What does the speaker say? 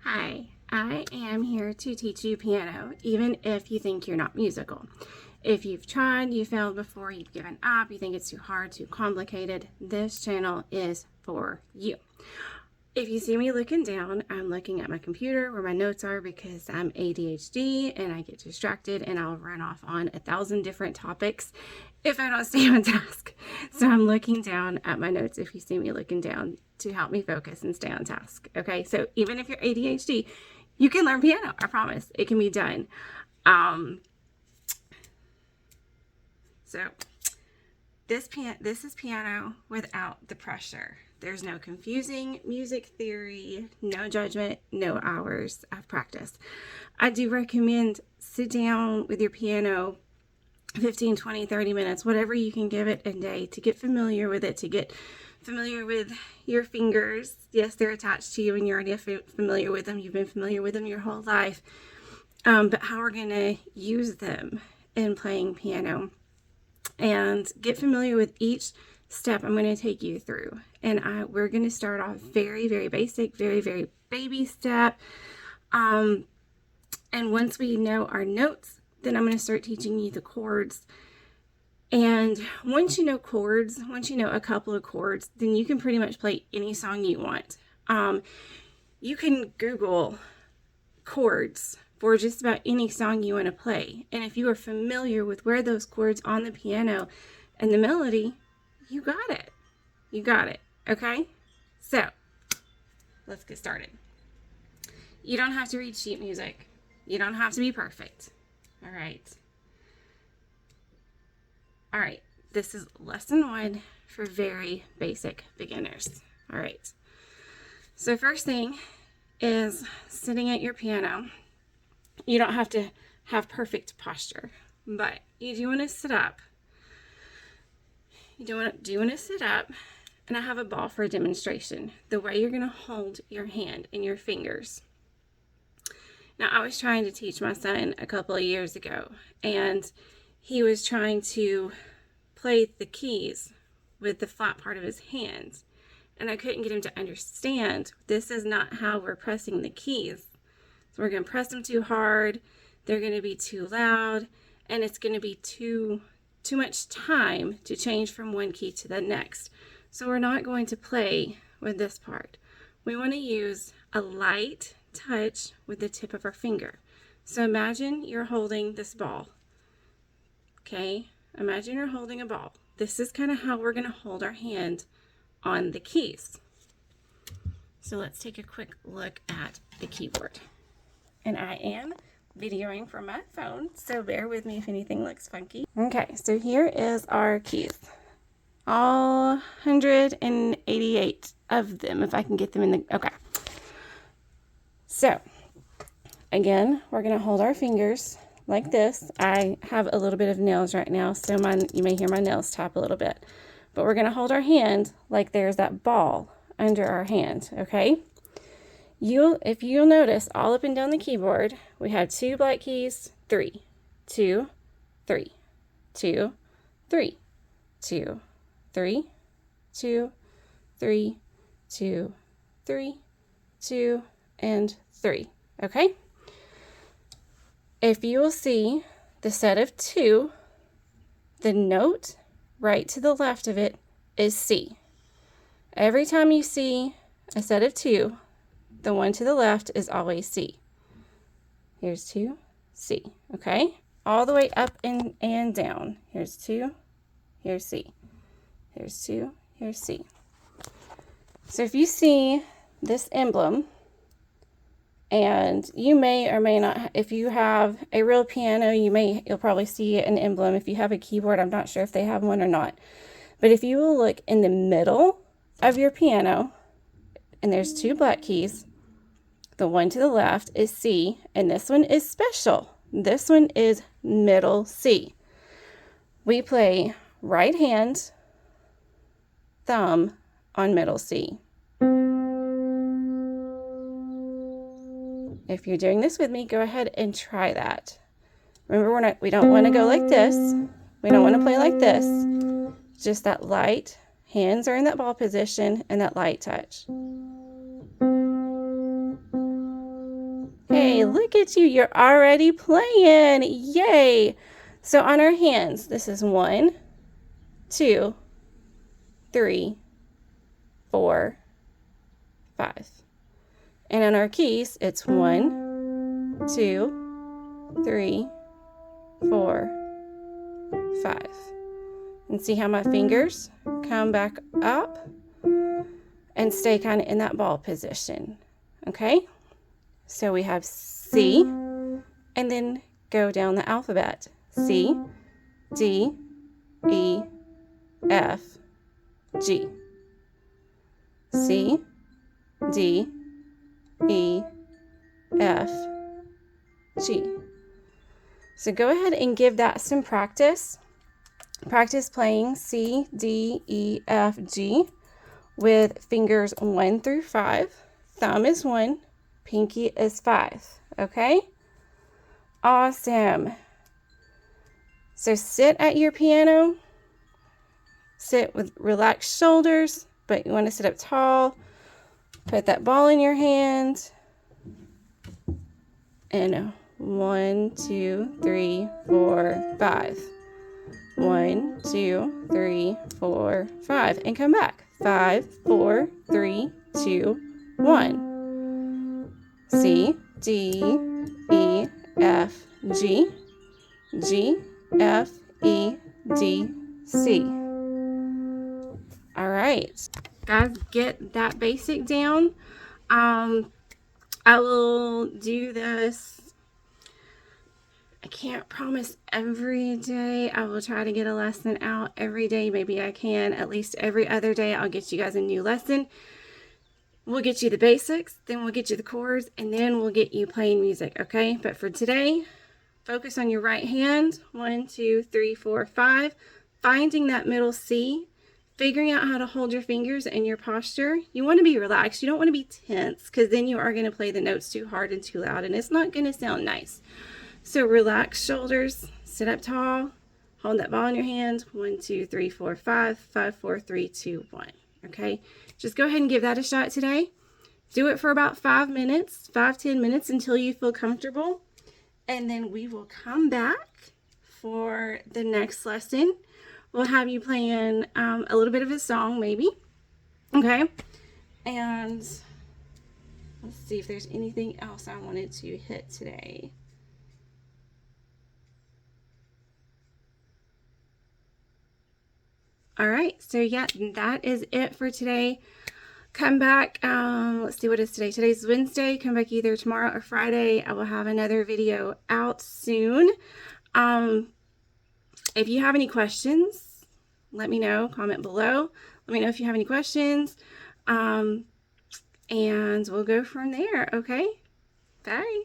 Hi, I am here to teach you piano, even if you think you're not musical. If you've tried, you failed before, you've given up, you think it's too hard, too complicated, this channel is for you. If you see me looking down, I'm looking at my computer where my notes are because I'm ADHD and I get distracted and I'll run off on 1,000 different topics if I don't stay on task. So I'm looking down at my notes if you see me looking down to help me focus and stay on task. Okay, so even if you're ADHD, you can learn piano. I promise it can be done. So this is piano without the pressure. There's no confusing music theory, no judgment, no hours of practice. I do recommend sit down with your piano 15, 20, 30 minutes, whatever you can give it a day to get familiar with it, to get familiar with your fingers. Yes, they're attached to you and you're already familiar with them. You've been familiar with them your whole life. But how we're going to use them in playing piano and get familiar with each step I'm going to take you through. And we're going to start off very, very basic, very, very baby step. And once we know our notes, then I'm going to start teaching you the chords. And once you know chords, once you know a couple of chords, then you can pretty much play any song you want. You can Google chords for just about any song you want to play. And if you are familiar with where those chords on the piano and the melody, you got it. You got it. Okay? So, let's get started. You don't have to read sheet music. You don't have to be perfect. All right. All right. This is lesson 1 for very basic beginners. All right. So first thing is sitting at your piano. You don't have to have perfect posture, but you do want to sit up. You do want to sit up, and I have a ball for a demonstration. The way you're going to hold your hand in your fingers. Now, I was trying to teach my son a couple of years ago, and he was trying to play the keys with the flat part of his hands, and I couldn't get him to understand this is not how we're pressing the keys. So we're going to press them too hard, they're going to be too loud, and it's going to be too much time to change from one key to the next. So we're not going to play with this part. We want to use a light touch with the tip of our finger. So imagine you're holding this ball. Okay? Imagine you're holding a ball. This is kind of how we're going to hold our hand on the keys. So let's take a quick look at the keyboard. And I am videoing from my phone, so bear with me if anything looks funky. Okay, so here is our keys. All 188 of them, if I can get them in the, okay. So, again, we're going to hold our fingers like this. I have a little bit of nails right now, so you may hear my nails tap a little bit. But we're going to hold our hand like there's that ball under our hand, okay? If you'll notice, all up and down the keyboard, we have 2 black keys, 3, 2, 3, 2, 3, 2, 3, 2, 3, 2, 3, 2, and 3. Okay? If you will see the set of 2, the note right to the left of it is C. Every time you see a set of 2, the one to the left is always C. Here's 2, C. Okay? All the way up and down. Here's 2, here's C. Here's 2, here's C. So if you see this emblem, and you may or may not, if you have a real piano, you'll probably see an emblem. If you have a keyboard, I'm not sure if they have one or not. But if you will look in the middle of your piano, and there's 2 black keys, the one to the left is C, and this one is special. This one is middle C. We play right hand, thumb on middle C. If you're doing this with me, go ahead and try that. Remember, we don't want to go like this. We don't want to play like this. Just that light, hands are in that ball position, and that light touch. Yay, look at you. You're already playing. Yay. So on our hands, this is 1, 2, 3, 4, 5. And on our keys, it's 1, 2, 3, 4, 5. And see how my fingers come back up and stay kind of in that ball position. Okay? So we have C, and then go down the alphabet. C, D, E, F, G. C, D, E, F, G. So go ahead and give that some practice. Practice playing C, D, E, F, G with fingers 1 through 5. Thumb is 1, pinky is 5. Okay? Awesome. So sit at your piano. Sit with relaxed shoulders, but you want to sit up tall. Put that ball in your hand. And 1, 2, 3, 4, 5. 1, 2, 3, 4, 5. And come back. 5, 4, 3, 2, 1. C, D, E, F, G. G, F, E, D, C. All right. Guys, get that basic down. I will do this. I can't promise every day. I will try to get a lesson out every day. Maybe I can. At least every other day, I'll get you guys a new lesson. We'll get you the basics, then we'll get you the chords, and then we'll get you playing music, okay? But for today, focus on your right hand. 1, 2, 3, 4, 5. Finding that middle C. Figuring out how to hold your fingers and your posture. You want to be relaxed. You don't want to be tense, because then you are going to play the notes too hard and too loud, and it's not going to sound nice. So relax shoulders, sit up tall, hold that ball in your hand. 1, 2, 3, 4, 5, 5, 4, 3, 2, 1. Okay, just go ahead and give that a shot today. Do it for about 5 minutes, 5-10 minutes until you feel comfortable. And then we will come back for the next lesson. We'll have you playing a little bit of a song maybe. Okay, and let's see if there's anything else I wanted to hit today. All right, so yeah, that is it for today. Come back, let's see, what is today? Today's Wednesday. Come back either tomorrow or Friday. I will have another video out soon. If you have any questions, let me know, comment below. Let me know if you have any questions, and we'll go from there, okay? Bye.